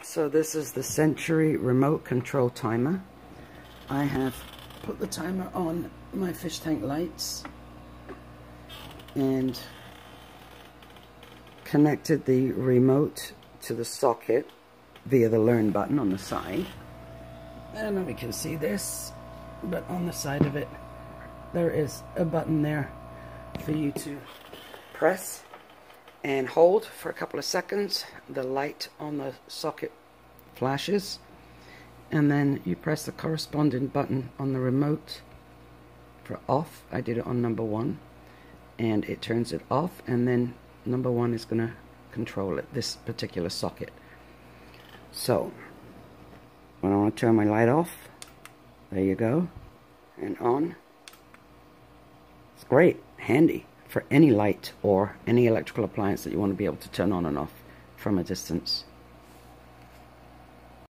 So this is the Century remote control timer. I have put the timer on my fish tank lights and connected the remote to the socket via the learn button on the side. I don't know if we can see this, but on the side of it there is a button there for you to press and hold for a couple of seconds. The light on the socket flashes, and then you press the corresponding button on the remote for off. I did it on number 1, and it turns it off, and then number 1 is going to control it, this particular socket. So when I want to turn my light off, there you go, and on. It's great, handy for any light or any electrical appliance that you want to be able to turn on and off from a distance.